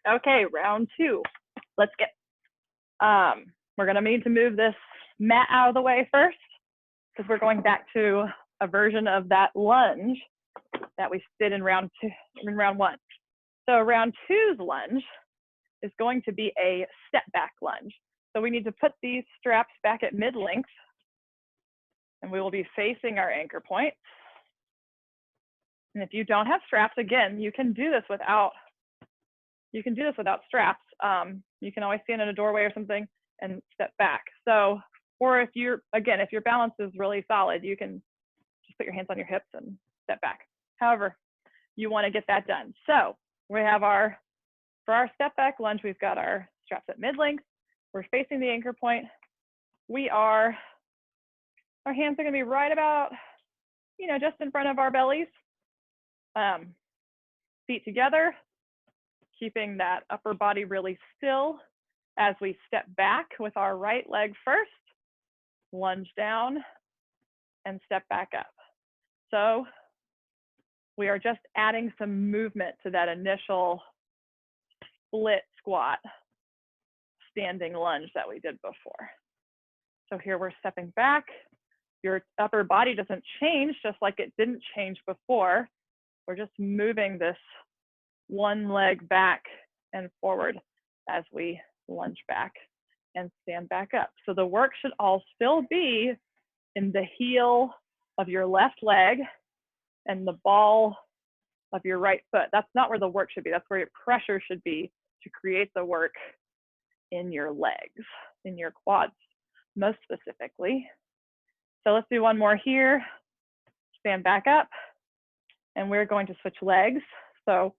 Okay, round two. Let's get, we're gonna need to move this mat out of the way first because we're going back to a version of that lunge that we did in round one. So round two's lunge is going to be a step back lunge. So we need to put these straps back at mid-length and we will be facing our anchor point. And if you don't have straps, again, you can do this without straps. You can always stand in a doorway or something and step back. So, or if your balance is really solid, you can just put your hands on your hips and step back. However, you want to get that done. So we have for our step back lunge, we've got our straps at mid-length. We're facing the anchor point. Our hands are going to be right about, just in front of our bellies. Feet together, keeping that upper body really still as we step back with our right leg first, lunge down and step back up. So we are just adding some movement to that initial split squat standing lunge that we did before. So here we're stepping back. Your upper body doesn't change just like it didn't change before. We're just moving this one leg back and forward as we lunge back and stand back up. So the work should all still be in the heel of your left leg and the ball of your right foot. That's not where the work should be. That's where your pressure should be to create the work in your legs, in your quads, most specifically. So let's do one more here. Stand back up, and we're going to switch legs. So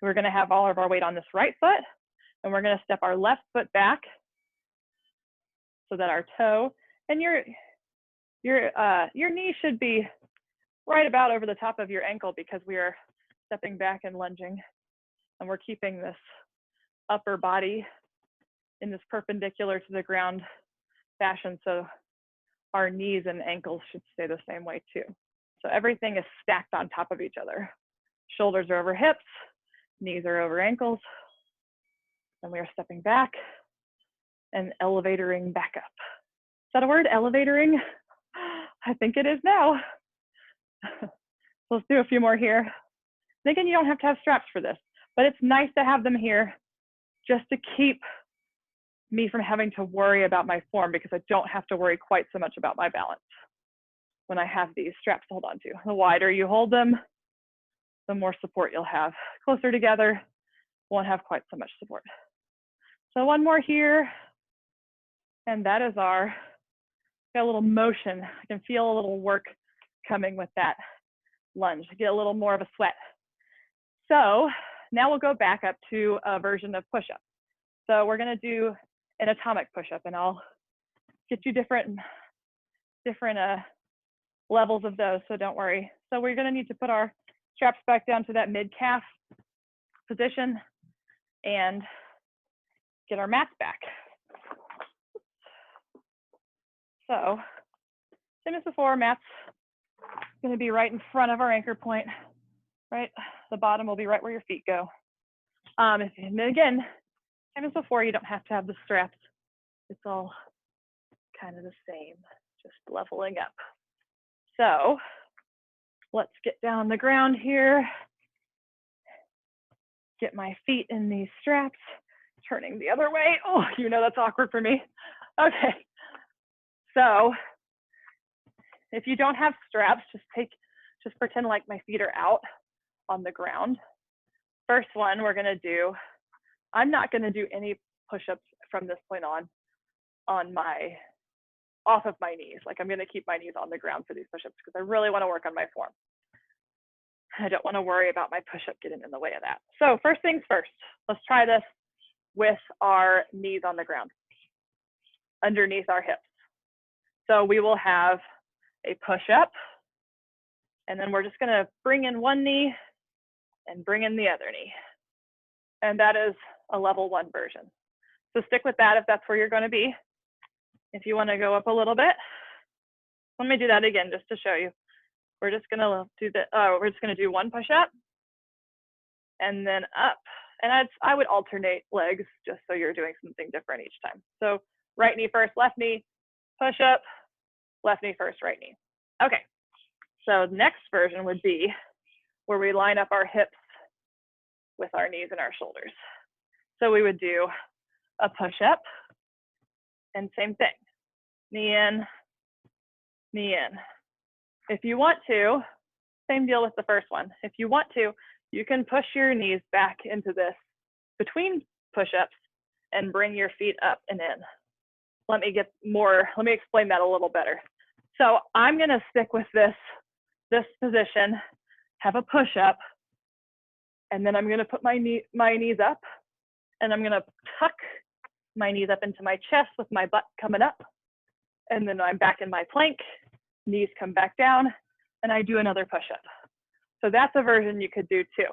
we're going to have all of our weight on this right foot, and we're going to step our left foot back so that our toe and your knee should be right about over the top of your ankle because we are stepping back and lunging, and we're keeping this upper body in this perpendicular to the ground fashion. So our knees and ankles should stay the same way too. So everything is stacked on top of each other. Shoulders are over hips, knees are over ankles, and we are stepping back and elevatoring back up. Is that a word, elevatoring? I think it is now. So let's do a few more here. And again, you don't have to have straps for this, but it's nice to have them here just to keep me from having to worry about my form, because I don't have to worry quite so much about my balance when I have these straps to hold on to. The wider you hold them, the more support you'll have. Closer together, won't have quite so much support. So one more here, and that is got a little motion. I can feel a little work coming with that lunge. Get a little more of a sweat. So now we'll go back up to a version of push-up. So we're going to do an atomic push-up, and I'll get you different levels of those, so don't worry. So we're going to need to put our straps back down to that mid-calf position and get our mats back. So same as before, mats going to be right in front of our anchor point, right? The bottom will be right where your feet go. And again, same as before, you don't have to have the straps. It's all kind of the same, just leveling up. So let's get down on the ground here. Get my feet in these straps, turning the other way. Oh, that's awkward for me. Okay. So if you don't have straps, just pretend like my feet are out on the ground. First one we're gonna do, I'm not gonna do any push-ups from this point on off of my knees. Like, I'm gonna keep my knees on the ground for these push-ups because I really wanna work on my form. I don't wanna worry about my push-up getting in the way of that. So first things first, let's try this with our knees on the ground, underneath our hips. So we will have a push-up, and then we're just gonna bring in one knee and bring in the other knee. And that is a level 1 version. So stick with that if that's where you're gonna be. If you wanna go up a little bit, let me do that again just to show you. We're just gonna do one push-up and then up And I would alternate legs just so you're doing something different each time. So right knee first, left knee, push up, left knee first, right knee. Okay, so next version would be where we line up our hips with our knees and our shoulders. So we would do a push up and same thing, knee in, knee in. If you want to, same deal with the first one. If you want to, you can push your knees back into this between push-ups and bring your feet up and in. Let me explain that a little better. So I'm gonna stick with this position, have a push-up, and then I'm gonna put my knees up, and I'm gonna tuck my knees up into my chest with my butt coming up, and then I'm back in my plank, knees come back down, and I do another push-up. So that's a version you could do too.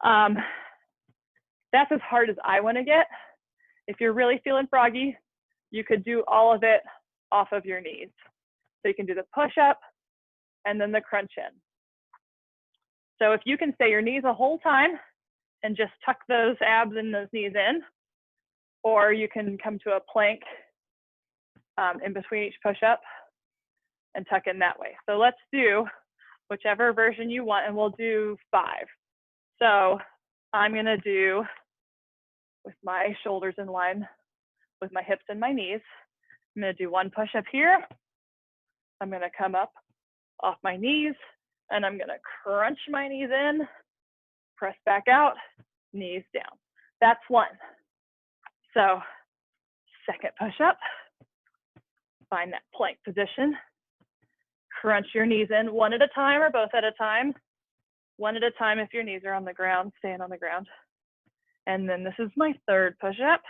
That's as hard as I want to get. If you're really feeling froggy, you could do all of it off of your knees. So you can do the push-up and then the crunch in. So if you can stay your knees the whole time and just tuck those abs and those knees in, or you can come to a plank in between each push-up and tuck in that way. So let's do whichever version you want, and we'll do 5. So I'm gonna do, with my shoulders in line with my hips and my knees, I'm gonna do 1 push-up here. I'm gonna come up off my knees, and I'm gonna crunch my knees in, press back out, knees down. That's 1. So second push-up, find that plank position, crunch your knees in 1 at a time or both at a time. 1 at a time if your knees are on the ground, staying on the ground. And then this is my third push-up.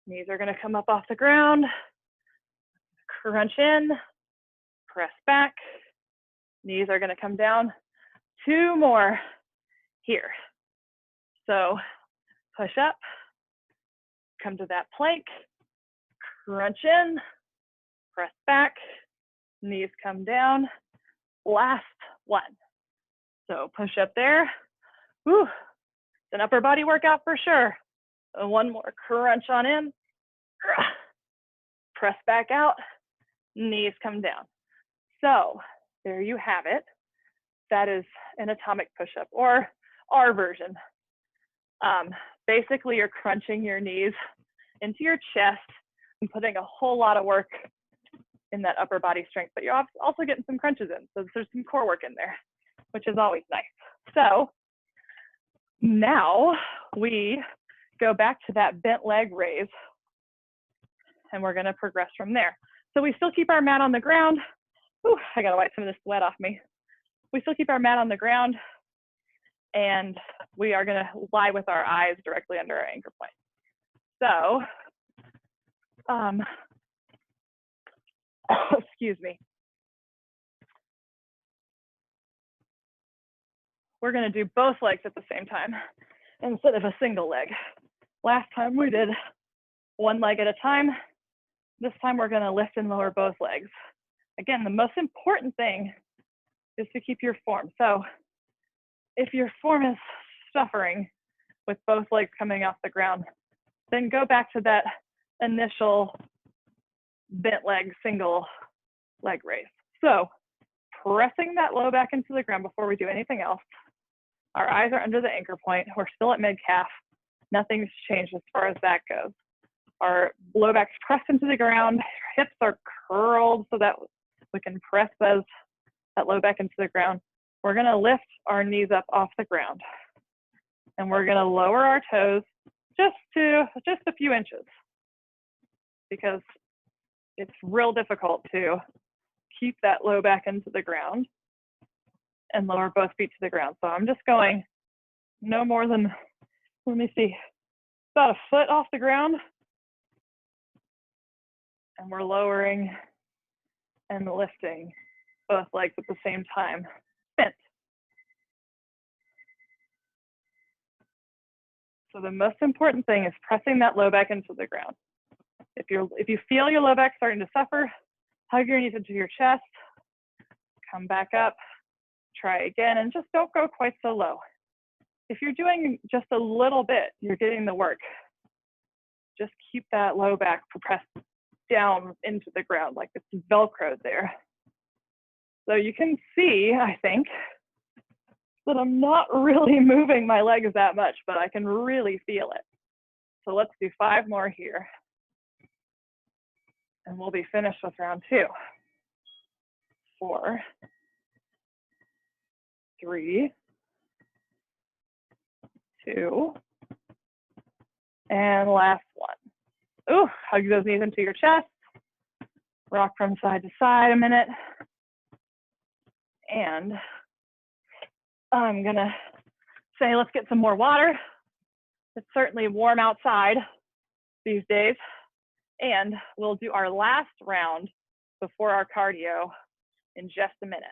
Knees are gonna come up off the ground, crunch in, press back, knees are gonna come down. 2 more here. So push up, come to that plank, crunch in, press back, knees come down. Last 1. So push up there. Whew, it's an upper body workout for sure. And 1 more, crunch on in, press back out, knees come down. So there you have it. That is an atomic push-up, or our version. Basically, you're crunching your knees into your chest and putting a whole lot of work in that upper body strength, but you're also getting some crunches in. So there's some core work in there, which is always nice. So now we go back to that bent leg raise, and we're gonna progress from there. So we still keep our mat on the ground. Ooh, I gotta wipe some of this sweat off me. We still keep our mat on the ground, and we are gonna lie with our eyes directly under our anchor point. So, excuse me. We're gonna do both legs at the same time instead of a single leg. Last time we did 1 leg at a time. This time we're gonna lift and lower both legs. Again, the most important thing is to keep your form. So if your form is suffering with both legs coming off the ground, then go back to that initial bent leg, single leg raise. So pressing that low back into the ground before we do anything else. Our eyes are under the anchor point. We're still at mid-calf. Nothing's changed as far as that goes. Our low back's pressed into the ground. Hips are curled so that we can press that low back into the ground. We're gonna lift our knees up off the ground, and we're gonna lower our toes just a few inches, because it's real difficult to keep that low back into the ground and lower both feet to the ground. So I'm just going no more than, let me see, about a foot off the ground, and we're lowering and lifting both legs at the same time, bent. So the most important thing is pressing that low back into the ground. If you feel your low back starting to suffer, hug your knees into your chest, come back up, try again, and just don't go quite so low. If you're doing just a little bit, you're getting the work. Just keep that low back pressed down into the ground like it's Velcroed there. So you can see, I think, that I'm not really moving my legs that much, but I can really feel it. So let's do 5 more here. And we'll be finished with round 2. 4, 3, 2, and last one. Ooh, hug those knees into your chest. Rock from side to side a minute. And I'm gonna say, let's get some more water. It's certainly warm outside these days. And we'll do our last round before our cardio in just a minute.